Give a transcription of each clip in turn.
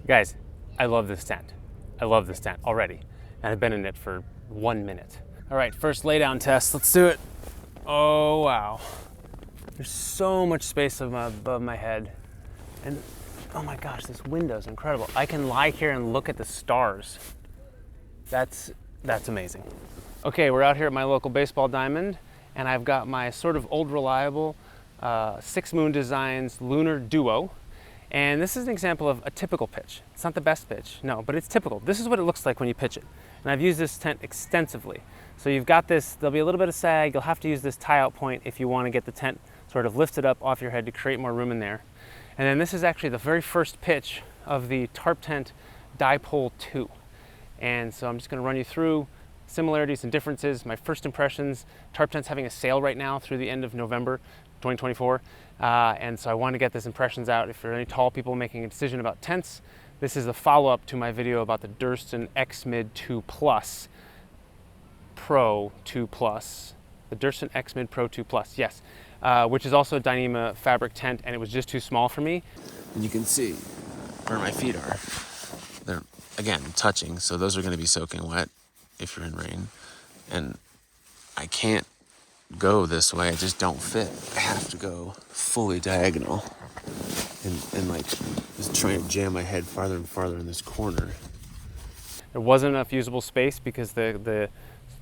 Guys, I love this tent. I love this tent already. And I've been in it for 1 minute. All right, first lay down test. Let's do it. Oh, wow. There's so much space above my head. And oh my gosh, this window is incredible. I can lie here and look at the stars. That's amazing. Okay, we're out here at my local baseball diamond, and I've got my sort of old reliable 6 Moon Designs Lunar Duo. And this is an example of a typical pitch. It's not the best pitch, no, but it's typical. This is what it looks like when you pitch it. And I've used this tent extensively. So you've got this, there'll be a little bit of sag. You'll have to use this tie out point if you want to get the tent sort of lifted up off your head to create more room in there. And then this is actually the very first pitch of the Tarptent Dipole 2. And so I'm just going to run you through similarities and differences, my first impressions. Tarptent's having a sale right now through the end of November 2024. And so I wanted to get this impressions out. If there are any tall people making a decision about tents, this is the follow-up to my video about the Durston X-Mid 2 Plus Pro 2 Plus. The Durston X-Mid Pro 2 Plus, yes. Which is also a Dyneema fabric tent, and it was just too small for me. And you can see where my feet are. They're, again, touching, so those are going to be soaking wet if you're in rain. And I can't go this way, I just don't fit. I have to go fully diagonal and like just trying to jam my head farther and farther in this corner. There wasn't enough usable space because the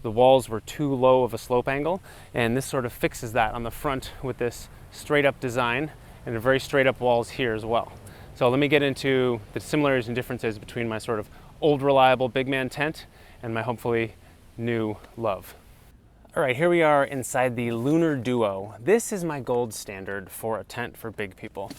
walls were too low of a slope angle, and this sort of fixes that on the front with this straight up design and very straight up walls here as well. So let me get into the similarities and differences between my sort of old reliable big man tent and my hopefully new love. All right, here we are inside the Lunar Duo. This is my gold standard for a tent for big people.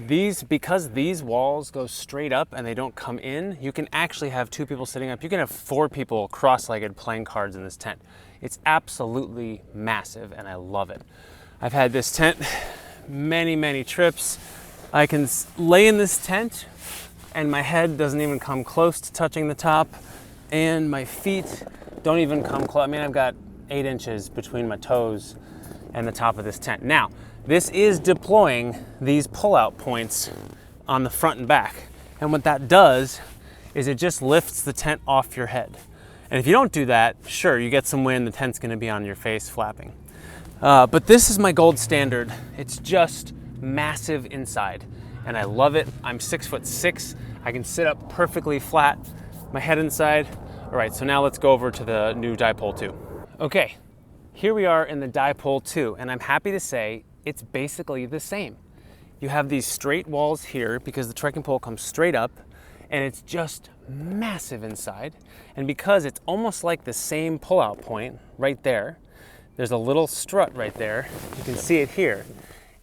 Because these walls go straight up and they don't come in, you can actually have 2 people sitting up. You can have 4 people cross-legged playing cards in this tent. It's absolutely massive and I love it. I've had this tent many trips. I can lay in this tent and my head doesn't even come close to touching the top, and my feet don't even come close. I mean, I've got 8 inches between my toes and the top of this tent. Now, this is deploying these pull-out points on the front and back. And what that does is it just lifts the tent off your head. And if you don't do that, sure, you get some wind, the tent's gonna be on your face flapping. But this is my gold standard. It's just massive inside, and I love it. I'm 6'6". I can sit up perfectly flat, my head inside. All right, so now let's go over to the new Dipole 2. Okay, here we are in the Dipole 2, and I'm happy to say it's basically the same. You have these straight walls here because the trekking pole comes straight up, and it's just massive inside. And because it's almost like the same pull-out point right there, there's a little strut right there. You can see it here.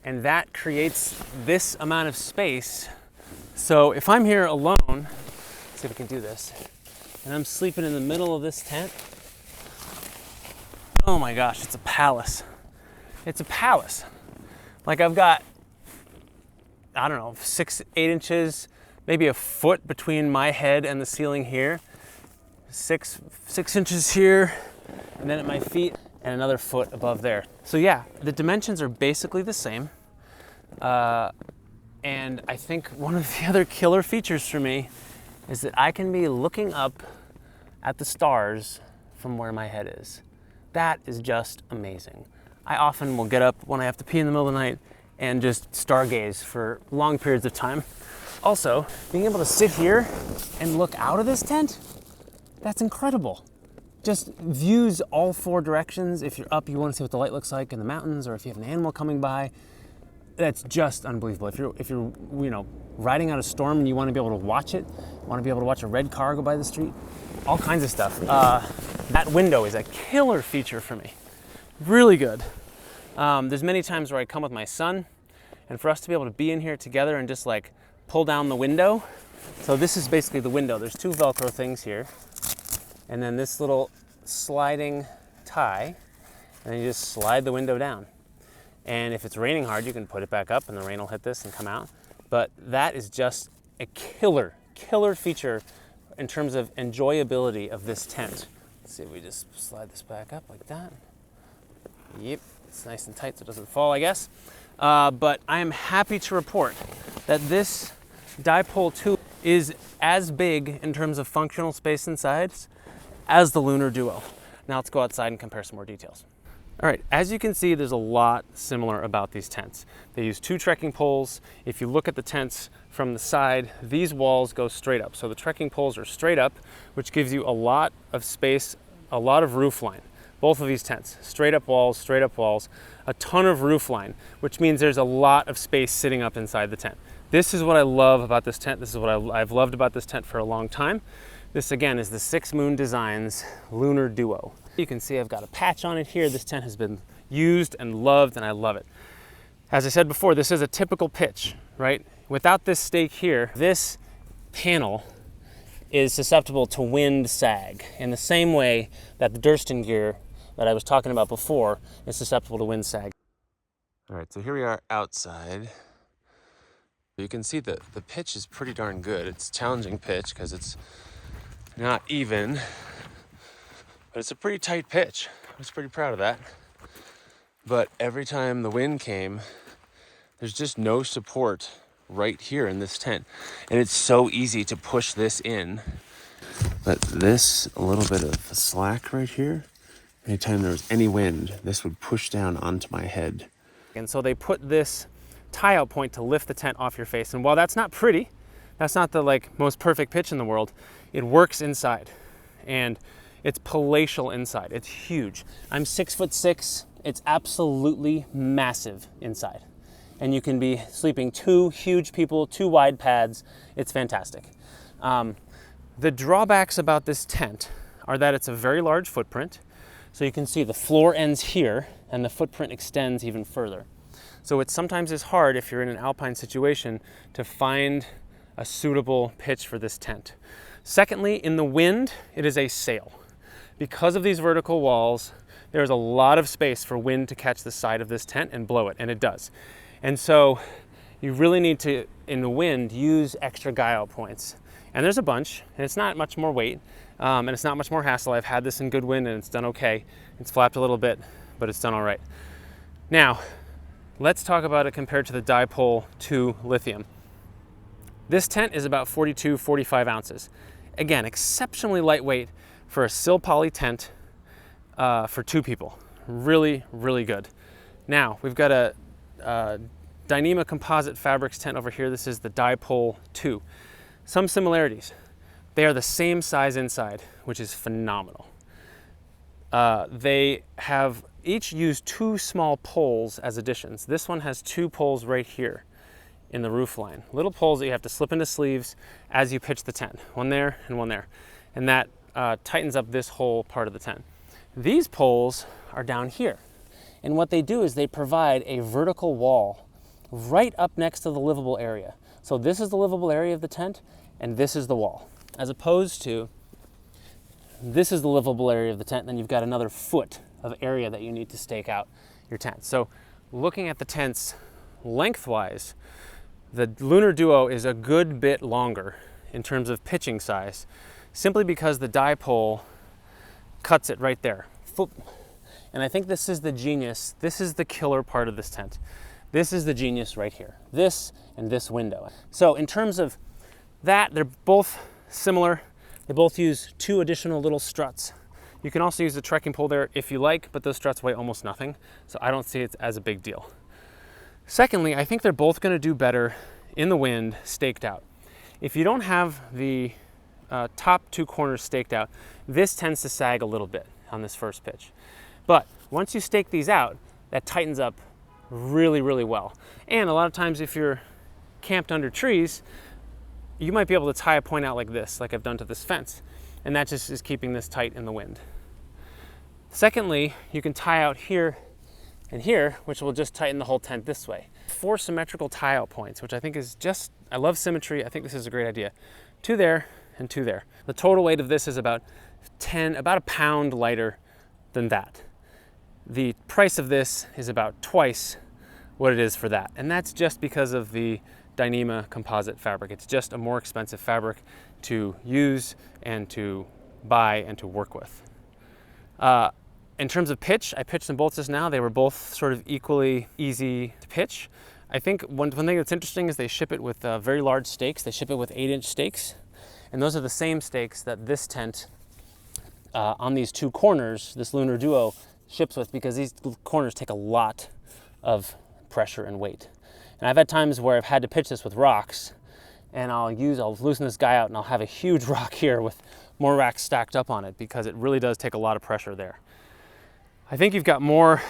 And that creates this amount of space. So if I'm here alone, let's see if we can do this, and I'm sleeping in the middle of this tent, oh my gosh, it's a palace. It's a palace. Like I've got, I don't know, 6-8 inches, maybe a foot between my head and the ceiling here, six inches here, and then at my feet, and another foot above there. So yeah, the dimensions are basically the same. And I think one of the other killer features for me is that I can be looking up at the stars from where my head is. That is just amazing. I often will get up when I have to pee in the middle of the night and just stargaze for long periods of time. Also, being able to sit here and look out of this tent, that's incredible. Just views all 4 directions. If you're up, you want to see what the light looks like in the mountains, or if you have an animal coming by, that's just unbelievable. If you're riding out a storm and you want to be able to watch it, want to be able to watch a red car go by the street, all kinds of stuff. That window is a killer feature for me. Really good. There's many times where I come with my son, and for us to be able to be in here together and just like pull down the window. So this is basically the window. There's 2 Velcro things here, and then this little sliding tie, and then you just slide the window down. And if it's raining hard, you can put it back up and the rain will hit this and come out. But that is just a killer feature in terms of enjoyability of this tent. Let's see if we just slide this back up like that. Yep, it's nice and tight so it doesn't fall, I guess. But I am happy to report that this Dipole 2 is as big in terms of functional space and size as the Lunar Duo. Now let's go outside and compare some more details. All right, as you can see, there's a lot similar about these tents. They use 2 trekking poles. If you look at the tents from the side, these walls go straight up. So the trekking poles are straight up, which gives you a lot of space, a lot of roof line. Both of these tents, straight up walls, a ton of roof line, which means there's a lot of space sitting up inside the tent. This is what I love about this tent. This is what I've loved about this tent for a long time. This again is the 6 Moon Designs Lunar Duo. You can see I've got a patch on it here. This tent has been used and loved, and I love it. As I said before, this is a typical pitch, right? Without this stake here, this panel is susceptible to wind sag in the same way that the Durston gear that I was talking about before is susceptible to wind sag. All right, so here we are outside. You can see that the pitch is pretty darn good. It's a challenging pitch because it's not even, but it's a pretty tight pitch. I was pretty proud of that. But every time the wind came, there's just no support right here in this tent. And it's so easy to push this in. But this, a little bit of slack right here, anytime there was any wind, this would push down onto my head. And so they put this tie-out point to lift the tent off your face. And while that's not pretty, that's not the most perfect pitch in the world, it works inside. And it's palatial inside. It's huge. I'm 6'6". It's absolutely massive inside. And you can be sleeping 2 huge people, 2 wide pads. It's fantastic. The drawbacks about this tent are that it's a very large footprint. So you can see the floor ends here and the footprint extends even further. So it sometimes is hard if you're in an alpine situation to find a suitable pitch for this tent. Secondly, in the wind, it is a sail. Because of these vertical walls, there's a lot of space for wind to catch the side of this tent and blow it, and it does. And so you really need to, in the wind, use extra guy-out points. And there's a bunch, and it's not much more weight, and it's not much more hassle. I've had this in good wind and it's done okay. It's flapped a little bit, but it's done all right. Now, let's talk about it compared to the Dipole 2 lithium. This tent is about 42, 45 ounces. Again, exceptionally lightweight for a sill poly tent for 2 people. Really, really good. Now, we've got a Dyneema composite fabrics tent over here. This is the Dipole 2. Some similarities. They are the same size inside, which is phenomenal. They have each used 2 small poles as additions. This one has 2 poles right here in the roof line. Little poles that you have to slip into sleeves as you pitch the tent. One there and one there. And that tightens up this whole part of the tent. These poles are down here. And what they do is they provide a vertical wall right up next to the livable area. So this is the livable area of the tent, and this is the wall. As opposed to, this is the livable area of the tent, and then you've got another foot of area that you need to stake out your tent. So looking at the tents lengthwise, the Lunar Duo is a good bit longer in terms of pitching size, simply because the dipole cuts it right there. And I think this is the genius. This is the killer part of this tent. This is the genius right here. This and this window. So in terms of that, they're both similar. They both use 2 additional little struts. You can also use the trekking pole there if you like, but those struts weigh almost nothing. So I don't see it as a big deal. Secondly, I think they're both going to do better in the wind staked out. If you don't have the top 2 corners staked out, this tends to sag a little bit on this first pitch. But once you stake these out, that tightens up really, really well. And a lot of times if you're camped under trees, you might be able to tie a point out like this, like I've done to this fence. And that just is keeping this tight in the wind. Secondly, you can tie out here and here, which will just tighten the whole tent this way. 4 symmetrical tie-out points, which I think is just, I love symmetry. I think this is a great idea. 2 there and 2 there. The total weight of this is about a pound lighter than that. The price of this is about twice what it is for that. And that's just because of the Dyneema composite fabric. It's just a more expensive fabric to use and to buy and to work with. In terms of pitch, I pitched them both just now. They were both sort of equally easy to pitch. I think one thing that's interesting is they ship it with very large stakes. They ship it with 8-inch stakes. And those are the same stakes that this tent on these two corners, this Lunar Duo, ships with, because these corners take a lot of pressure and weight. And I've had times where I've had to pitch this with rocks, and I'll loosen this guy out and I'll have a huge rock here with more racks stacked up on it, because it really does take a lot of pressure there. I think you've got more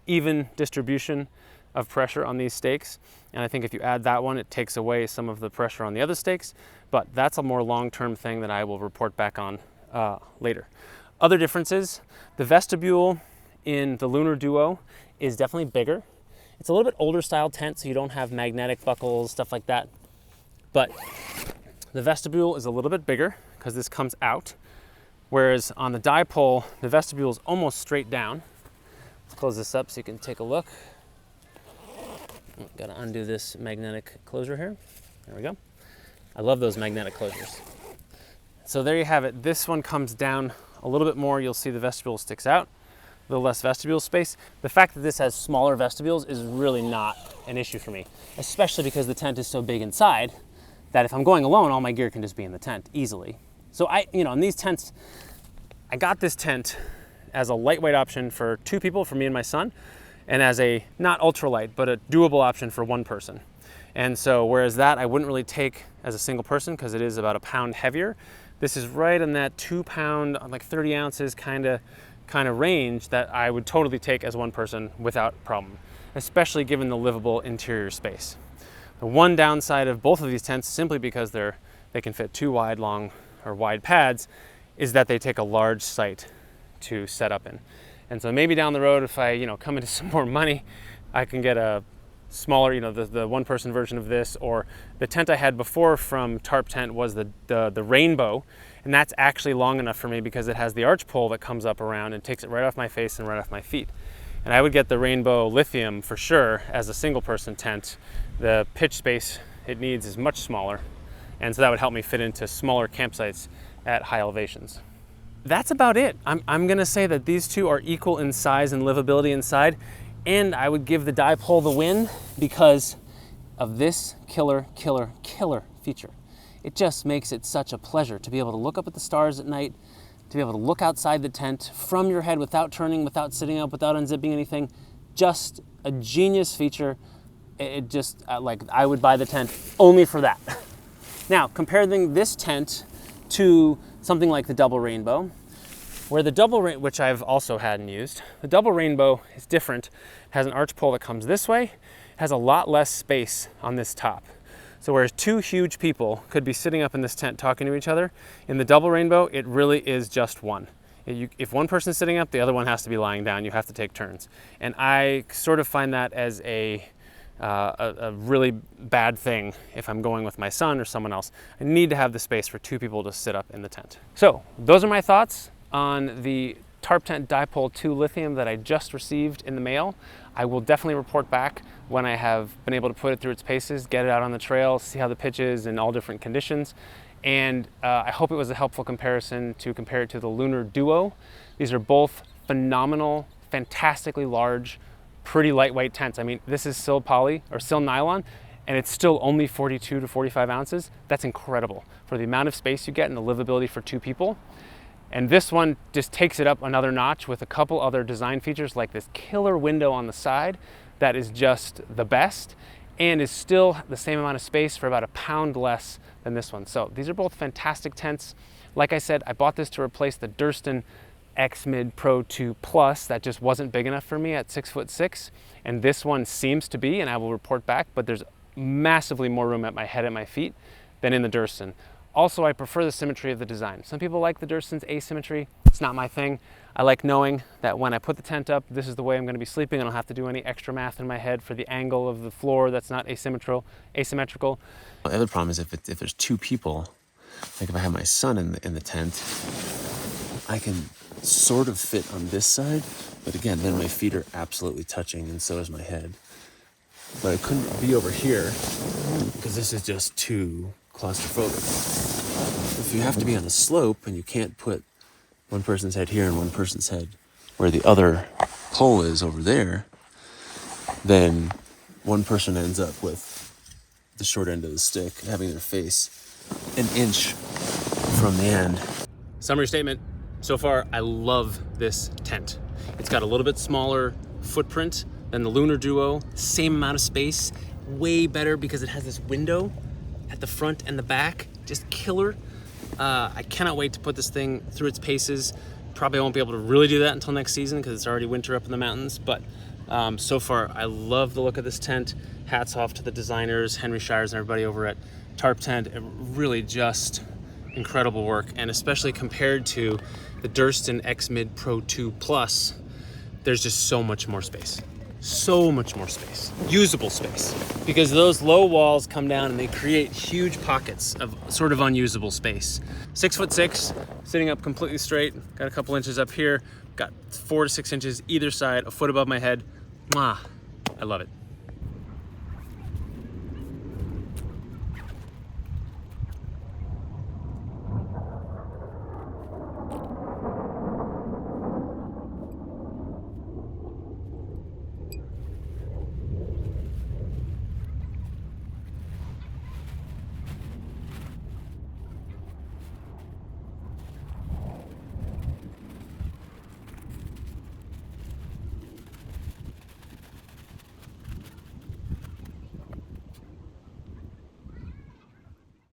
even distribution of pressure on these stakes, and I think if you add that one, it takes away some of the pressure on the other stakes, but that's a more long-term thing that I will report back on later. Other differences, the vestibule in the Lunar Duo is definitely bigger. It's a little bit older style tent, so you don't have magnetic buckles, stuff like that, but the vestibule is a little bit bigger because this comes out, whereas on the dipole, the vestibule is almost straight down. Let's close this up so you can take a look. Got to undo this magnetic closure here. There we go. I love those magnetic closures. So there you have it. This one comes down a little bit more. You'll see the vestibule sticks out, a little less vestibule space. The fact that this has smaller vestibules is really not an issue for me, especially because the tent is so big inside that if I'm going alone, all my gear can just be in the tent easily. So in these tents, I got this tent as a lightweight option for 2 people, for me and my son, and as a not ultralight, but a doable option for 1 person. And so whereas that I wouldn't really take as a single person because it is about a pound heavier, this is right in that 2 pound, like 30 ounces kind of range that I would totally take as 1 person without problem, especially given the livable interior space. The one downside of both of these tents, simply because they can fit 2 wide pads, is that they take a large site to set up in. And so maybe down the road, if I come into some more money, I can get a smaller, the 1-person version of this. Or the tent I had before from Tarptent was the Rainbow, and that's actually long enough for me because it has the arch pole that comes up around and takes it right off my face and right off my feet. And I would get the Rainbow Lithium for sure as a single-person tent. The pitch space it needs is much smaller, and so that would help me fit into smaller campsites at high elevations. That's about it. I'm gonna say that these two are equal in size and livability inside, and I would give the Dipole the win because of this killer feature. It just makes it such a pleasure to be able to look up at the stars at night, to be able to look outside the tent from your head without turning, without sitting up, without unzipping anything. Just a genius feature. It just, I would buy the tent only for that. Now, comparing this tent to something like the Double Rainbow, where the which I've also had and used, the Double Rainbow is different, has an arch pole that comes this way, has a lot less space on this top. So whereas 2 huge people could be sitting up in this tent talking to each other, in the Double Rainbow, it really is just one. If 1 person's sitting up, the other one has to be lying down. You have to take turns. And I sort of find that as a really bad thing if I'm going with my son or someone else. I need to have the space for 2 people to sit up in the tent. So those are my thoughts on the Tarptent Dipole 2 Lithium that I just received in the mail. I will definitely report back when I have been able to put it through its paces, get it out on the trail, see how the pitch is in all different conditions. And I hope it was a helpful comparison to compare it to the Lunar Duo. These are both phenomenal, fantastically large, pretty lightweight tents. I mean, this is sil poly or sil nylon, and it's still only 42 to 45 ounces. That's incredible for the amount of space you get and the livability for 2 people. And this one just takes it up another notch with a couple other design features like this killer window on the side that is just the best and is still the same amount of space for about a pound less than this one. So these are both fantastic tents. Like I said, I bought this to replace the Durston X-Mid Pro 2 Plus that just wasn't big enough for me at 6'6", and this one seems to be, and I will report back, but there's massively more room at my head and my feet than in the Durston. Also, I prefer the symmetry of the design. Some people like the Durston's asymmetry. It's not my thing. I like knowing that when I put the tent up, this is the way I'm gonna be sleeping. I don't have to do any extra math in my head for the angle of the floor that's not asymmetrical. The other problem is if there's 2 people, like if I have my son in the tent, I can sort of fit on this side, but again, then my feet are absolutely touching and so is my head. But I couldn't be over here because this is just too claustrophobic. If you have to be on a slope and you can't put 1 person's head here and 1 person's head where the other pole is over there, then one person ends up with the short end of the stick, having their face an inch from the end. Summary statement. So far, I love this tent. It's got a little bit smaller footprint than the Lunar Duo, same amount of space, way better because it has this window at the front and the back, just killer. I cannot wait to put this thing through its paces. Probably won't be able to really do that until next season because it's already winter up in the mountains, but so far I love the look of this tent. Hats off to the designers, Henry Shires and everybody over at Tarptent. It really just incredible work, and especially compared to the Durston X Mid Pro 2 Plus, there's just so much more space. So much more space, usable space, because those low walls come down and they create huge pockets of sort of unusable space. 6'6", sitting up completely straight, got a couple inches up here, got 4 to 6 inches either side, a foot above my head. Mwah, I love it.